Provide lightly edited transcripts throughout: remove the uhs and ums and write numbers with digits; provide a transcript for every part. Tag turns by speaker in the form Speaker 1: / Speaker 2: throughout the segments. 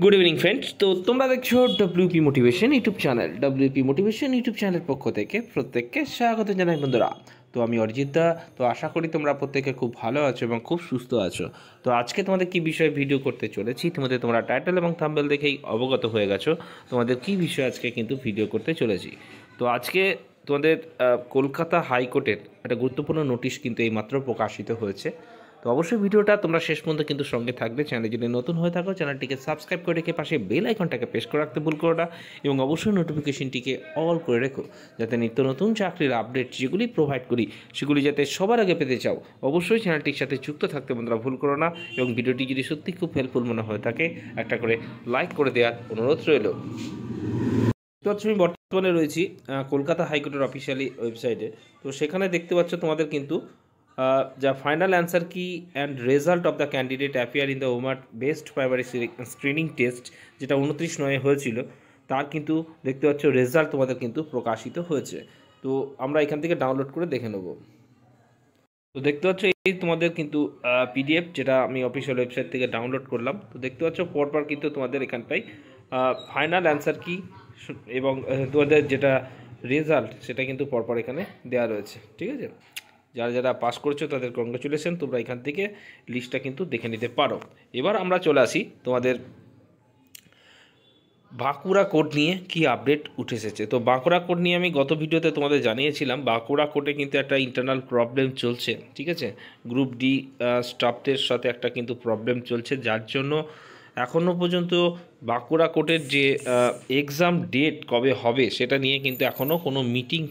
Speaker 1: Good evening friends. তো তোমরা দেখছো WP motivation YouTube channel. WP motivation YouTube চ্যানেলের পক্ষ থেকে প্রত্যেককে স্বাগত জানাই বন্ধুরা। তো আমি অরিজিৎ দা। তো আশা করি তোমরা প্রত্যেকে খুব ভালো আছো এবং খুব সুস্থ আছো। তো আজকে তোমাদের কী বিষয়ে ভিডিও করতে চলেছি তোমরা টাইটেল এবং থাম্বনেল দেখেই অবগত হয়ে গেছো তোমাদের কী বিষয়ে আজকে কিন্তু ভিডিও করতে চলেছি। তো আজকে তোমাদের কলকাতা হাইকোর্টের একটা গুরুত্বপূর্ণ নোটিশ কিন্তু এইমাত্র প্রকাশিত হয়েছে। তো অবশ্যই ভিডিওটা তোমরা শেষ পর্যন্ত কিন্তু সঙ্গে থাকবে। চ্যানেলে যদি নতুন হয়ে থাকো চ্যানেলটিকে সাবস্ক্রাইব করে রেখে পাশে বেল আইকনটাকে প্রেস করে রাখতে ভুল করো না, এবং অবশ্যই নোটিফিকেশনটিকে অল করে রেখো, যাতে নিত্য নতুন চাকরির আপডেট যেগুলি প্রোভাইড করি সেগুলি যাতে সবার আগে পেতে চাও। অবশ্যই চ্যানেলটির সাথে যুক্ত থাকতে বন্ধুরা ভুল করো না, এবং ভিডিওটি যদি সত্যি খুব হেল্পফুল মনে হয়ে থাকে একটা করে লাইক করে দেওয়ার অনুরোধ রইল। তো আমি বর্তমানে রয়েছি কলকাতা হাইকোর্টের অফিসিয়ালি ওয়েবসাইটে। তো সেখানে দেখতে পাচ্ছ তোমাদের কিন্তু যা ফাইনাল অ্যান্সার কি and result of the candidate appear in the Omar best primary screening test, যেটা 29/9 হয়েছিল, তার কিন্তু দেখতে পাচ্ছ রেজাল্ট তোমাদের কিন্তু প্রকাশিত হয়েছে। তো আমরা এখান থেকে ডাউনলোড করে দেখে নেব। তো দেখতে পাচ্ছ এই তোমাদের কিন্তু পিডিএফ, যেটা আমি অফিসিয়াল ওয়েবসাইট থেকে ডাউনলোড করলাম। তো দেখতে পাচ্ছ পরপর কিন্তু তোমাদের এখানটায় ফাইনাল অ্যান্সার কি এবং তোমাদের যেটা রেজাল্ট সেটা কিন্তু পরপর এখানে দেওয়া রয়েছে। ঠিক আছে, যারা যারা পাস করেছো তাদের কংগ্রেচুলেশন, তোমরা এখান থেকে লিস্টটা কিন্তু দেখে নিতে পারো। এবার আমরা চলে আসি তোমাদের বাঁকুড়া কোর্ট নিয়ে কি আপডেট উঠে এসেছে। তো বাঁকুড়া কোর্ট নিয়ে আমি গত ভিডিওতে তোমাদের জানিয়েছিলাম, বাঁকুড়া কোর্টে কিন্তু একটা ইন্টারনাল প্রবলেম চলছে। ঠিক আছে, গ্রুপ ডি স্টাফদের সাথে একটা কিন্তু প্রবলেম চলছে, যার জন্য এখনও পর্যন্ত বাঁকুড়া কোর্টের যে এক্সাম ডেট কবে হবে সেটা নিয়ে কিন্তু এখনও কোনো মিটিং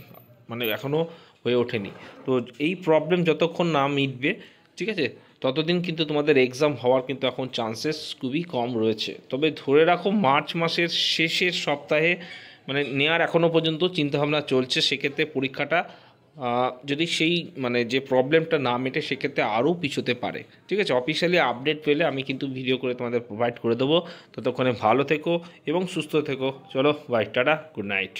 Speaker 1: এখনও হয়ে ওঠেনি। তো এই প্রবলেম যতক্ষণ না মিটবে, ঠিক আছে, ততদিন কিন্তু তোমাদের এক্সাম হওয়ার কিন্তু এখন চান্সেস খুবই কম রয়েছে। তবে ধরে রাখো মার্চ মাসের শেষের সপ্তাহে নেওয়ার এখনও পর্যন্ত চিন্তাভাবনা চলছে। সেক্ষেত্রে পরীক্ষাটা যদি সেই যে প্রবলেমটা না মেটে সেক্ষেত্রে আরও পিছোতে পারে। ঠিক আছে, অফিসিয়ালি আপডেট পেলে আমি কিন্তু ভিডিও করে তোমাদের প্রোভাইড করে দেবো। ততক্ষণে ভালো থেকো এবং সুস্থ থেকো। চলো বাই, টাটা, গুড নাইট।